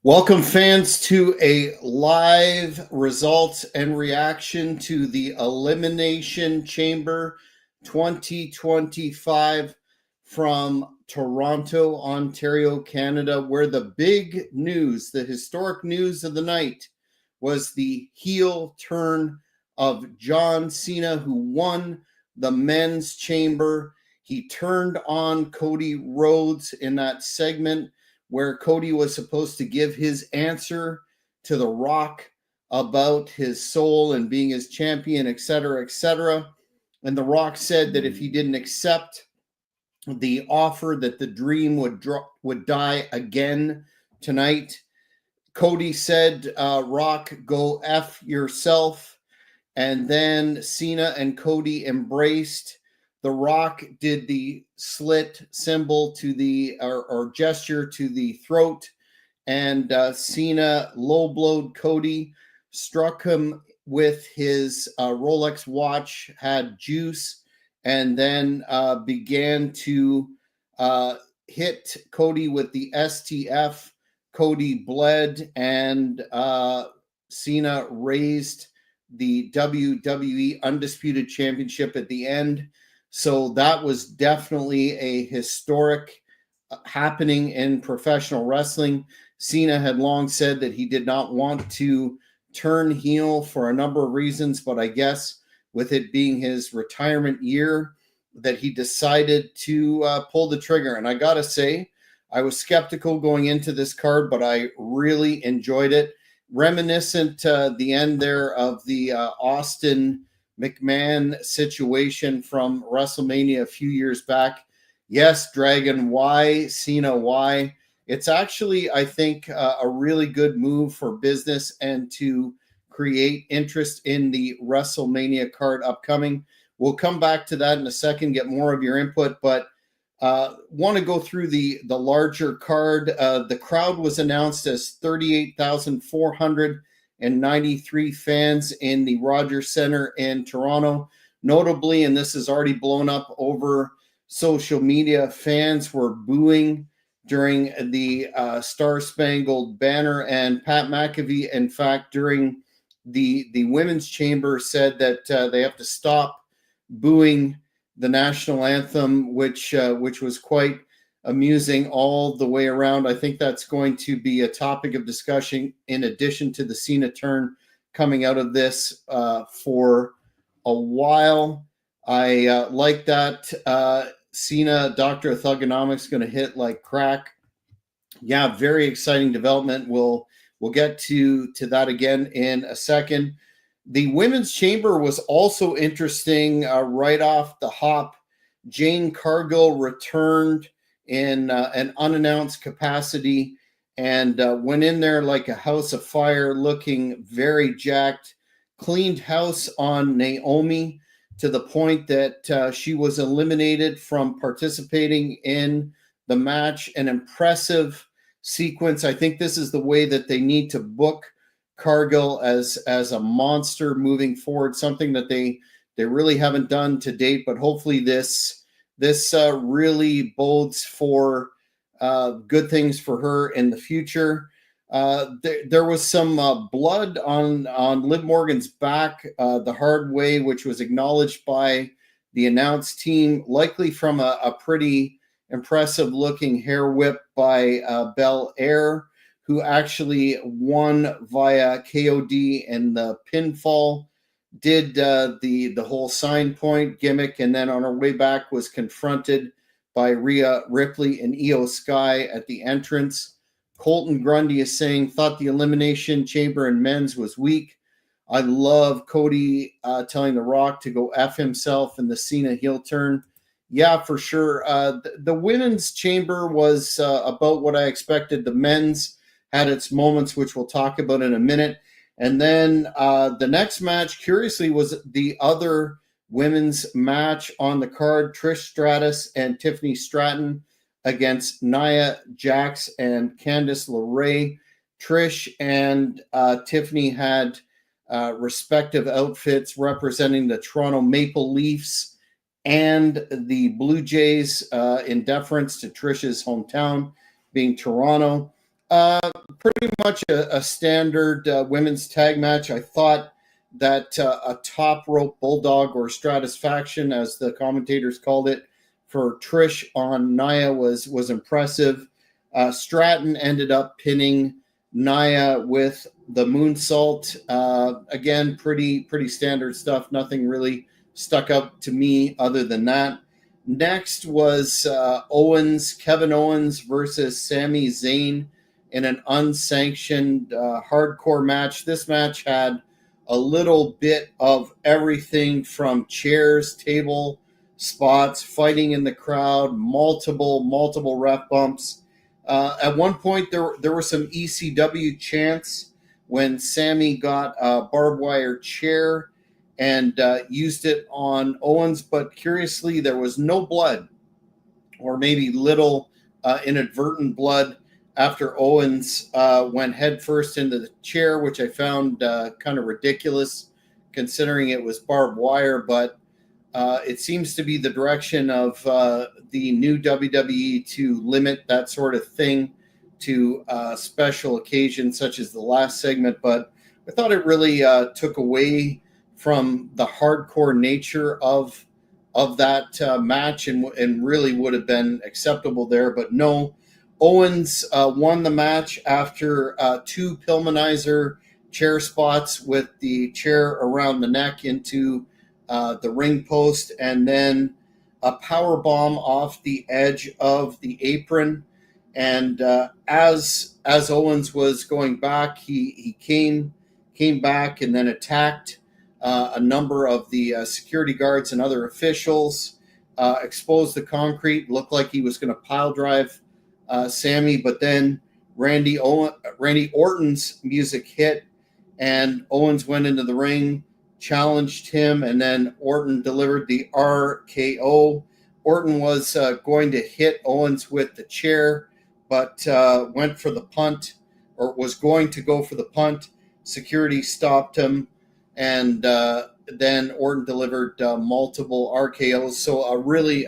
Welcome, fans, to a live results and reaction to the Elimination Chamber 2025 from Toronto, Ontario, Canada, where the big news, the historic news of the night, was the heel turn of John Cena, who won the men's chamber. He turned on Cody Rhodes in that segment where Cody was supposed to give his answer to The Rock about his soul and being his champion, etc., etc. And The Rock said that if he didn't accept the offer, that the dream would die again tonight. Cody said, Rock, go F yourself. And then Cena and Cody embraced. The Rock did the slit symbol to the or gesture to the throat, and Cena low blowed Cody, struck him with his Rolex watch, had juice, and then began to hit Cody with the STF. Cody bled, and Cena raised the WWE Undisputed Championship at the end. So that was definitely a historic happening in professional wrestling. Cena had long said that he did not want to turn heel for a number of reasons, but I guess with it being his retirement year, that he decided to pull the trigger. And I got to say, I was skeptical going into this card, but I really enjoyed it. Reminiscent the end there of the Austin McMahon situation from WrestleMania a few years back. Yes, Dragon, why? Cena, why? It's actually, I think, a really good move for business and to create interest in the WrestleMania card upcoming. We'll come back to that in a second, get more of your input, but want to go through the larger card. The crowd was announced as 38,493 fans in the Rogers Centre in Toronto. Notably, and this has already blown up over social media, fans were booing during the Star Spangled Banner, and Pat McAfee, in fact, during the women's chamber, said that they have to stop booing the national anthem, which was quite amusing all the way around. I think that's going to be a topic of discussion in addition to the Cena turn coming out of this for a while. I like that. Cena, Doctor of Thugonomics, going to hit like crack. Yeah, very exciting development. We'll get to that again in a second. The women's chamber was also interesting right off the hop. Jane Cargill returned in an unannounced capacity and went in there like a house of fire, looking very jacked, cleaned house on Naomi to the point that she was eliminated from participating in the match. An impressive sequence. I think this is the way that they need to book Cargill as a monster moving forward, something that they really haven't done to date, but hopefully this really bodes for good things for her in the future. There was some blood on Liv Morgan's back the hard way, which was acknowledged by the announce team, likely from a pretty impressive looking hair whip by Bel Air, who actually won via KOD and the pinfall, did the whole sign point gimmick, and then on her way back was confronted by Rhea Ripley and Io Sky at the entrance. Colton Grundy is saying, thought the Elimination Chamber in men's was weak. I love Cody telling The Rock to go F himself in the Cena heel turn. Yeah, for sure. The women's chamber was about what I expected. The men's had its moments, which we'll talk about in a minute. And then the next match, curiously, was the other women's match on the card, Trish Stratus and Tiffany Stratton against Nia Jax and Candice LeRae. Trish and Tiffany had respective outfits representing the Toronto Maple Leafs and the Blue Jays in deference to Trish's hometown being Toronto. Pretty much a standard women's tag match. I thought that a top rope bulldog or stratisfaction, as the commentators called it, for Trish on Nia was impressive. Stratton ended up pinning Nia with the moonsault. Again, pretty standard stuff. Nothing really stuck out to me other than that. Next was Kevin Owens versus Sami Zayn in an unsanctioned hardcore match. This match had a little bit of everything from chairs, table spots, fighting in the crowd, multiple ref bumps. At one point, there were some ECW chants when Sammy got a barbed wire chair and used it on Owens, but curiously, there was no blood, or maybe little inadvertent blood, after Owens went headfirst into the chair, which I found kind of ridiculous considering it was barbed wire. But it seems to be the direction of the new WWE to limit that sort of thing to special occasions such as the last segment. But I thought it really took away from the hardcore nature of that match and really would have been acceptable there. But no, Owens won the match after two Pillmanizer chair spots with the chair around the neck into the ring post, and then a power bomb off the edge of the apron. And as Owens was going back, he came back and then attacked a number of the security guards and other officials, exposed the concrete, looked like he was going to pile drive Sammy, but then Randy Orton's music hit, and Owens went into the ring, challenged him, and then Orton delivered the RKO. Orton was going to hit Owens with the chair, but went for the punt, or was going to go for the punt. Security stopped him, and then Orton delivered multiple RKOs. So a really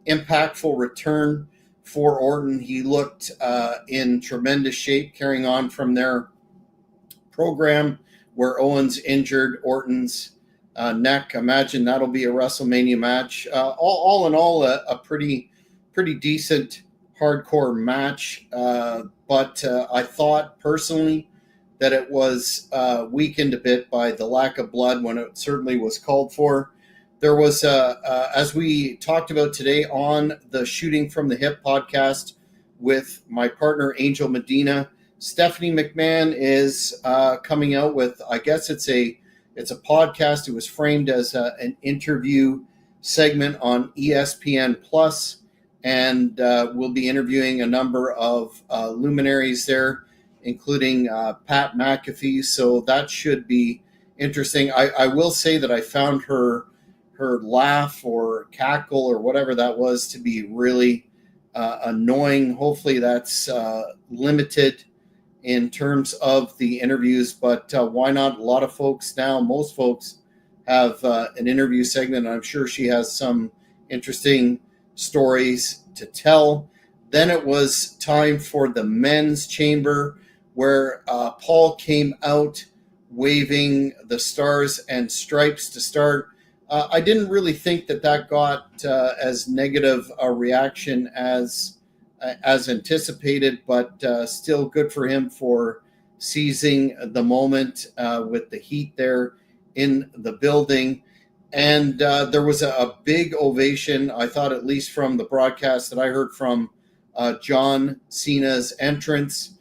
impactful return for Orton. He looked in tremendous shape, carrying on from their program where Owens injured Orton's neck. Imagine that'll be a WrestleMania match. All in all, a pretty decent hardcore match. But I thought personally that it was weakened a bit by the lack of blood when it certainly was called for. There was, as we talked about today on the Shooting from the Hip podcast with my partner Angel Medina, Stephanie McMahon is coming out with, I guess it's a podcast. It was framed as an interview segment on ESPN Plus, and we'll be interviewing a number of luminaries there, including Pat McAfee. So that should be interesting. I will say that I found her laugh or cackle or whatever that was to be really annoying. Hopefully that's limited in terms of the interviews, but why not? A lot of folks now, most folks have an interview segment. I'm sure she has some interesting stories to tell. Then it was time for the men's chamber, where Paul came out waving the stars and stripes to start. I didn't really think that got as negative a reaction as anticipated, but still good for him for seizing the moment with the heat there in the building. And there was a big ovation, I thought, at least from the broadcast that I heard from John Cena's entrance.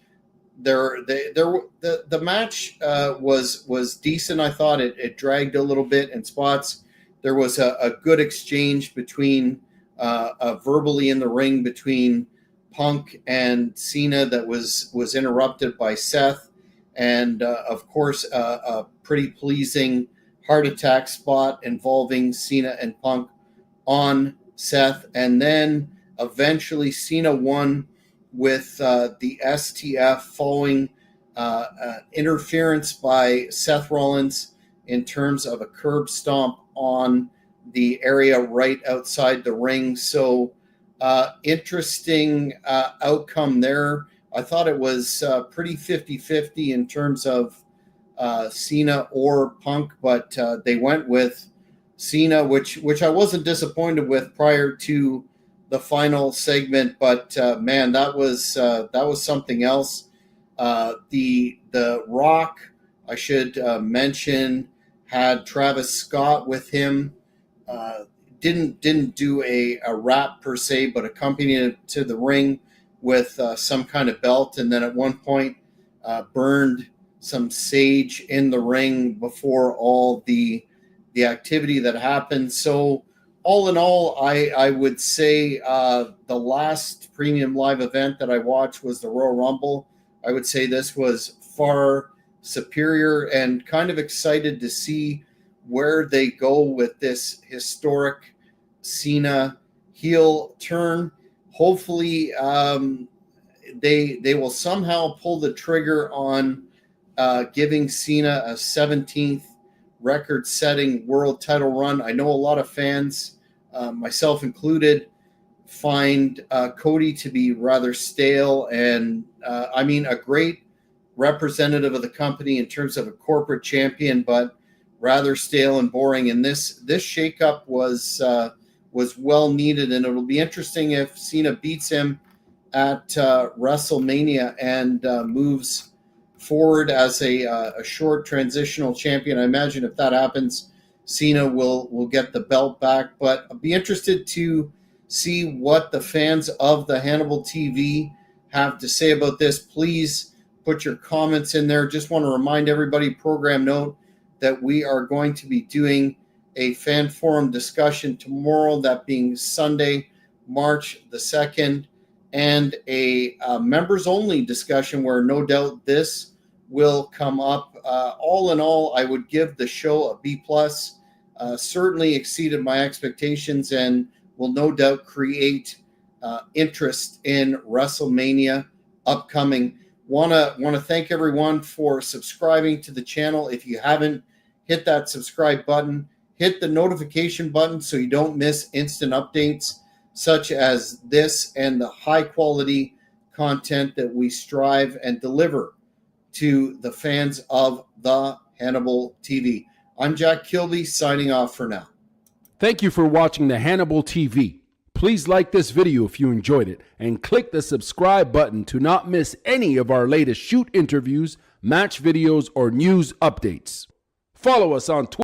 The match was decent. I thought it dragged a little bit in spots. There was a good exchange between verbally in the ring between Punk and Cena that was interrupted by Seth, and of course a pretty pleasing heart attack spot involving Cena and Punk on Seth, and then eventually Cena won with the STF following interference by Seth Rollins in terms of a curb stomp on the area right outside the ring. So interesting outcome there. I thought it was pretty 50-50 in terms of CENA or Punk, but they went with CENA, which I wasn't disappointed with prior to the final segment. But man, that was something else. The Rock, I should mention, had Travis Scott with him. Didn't do a rap per se, but accompanied it to the ring with some kind of belt, and then at one point burned some sage in the ring before all the activity that happened. So all in all, I would say the last premium live event that I watched was the Royal Rumble. I would say this was far superior, and kind of excited to see where they go with this historic CENA heel turn. Hopefully, they will somehow pull the trigger on giving CENA a 17th record-setting world title run. I know a lot of fans, myself included, find Cody to be rather stale, and I mean, a great representative of the company in terms of a corporate champion, but rather stale and boring. And this shakeup was well needed, and it'll be interesting if CENA beats him at WrestleMania and moves forward as a short transitional champion. I imagine if that happens, CENA will get the belt back. But I'll be interested to see what the fans of the Hannibal TV have to say about this. Please put your comments in there. Just want to remind everybody, program note, that we are going to be doing a fan forum discussion tomorrow, that being Sunday, March the 2nd, and a members-only discussion where no doubt this will come up. All in all, I would give the show a B+. Certainly exceeded my expectations and will no doubt create interest in WrestleMania upcoming. Want to thank everyone for subscribing to the channel. If you haven't, hit that subscribe button. Hit the notification button so you don't miss instant updates such as this and the high quality content that we strive and deliver to the fans of the Hannibal TV. I'm Jack Kilby, signing off for now. Thank you for watching the Hannibal TV. Please like this video if you enjoyed it, and click the subscribe button to not miss any of our latest shoot interviews, match videos, or news updates. Follow us on Twitter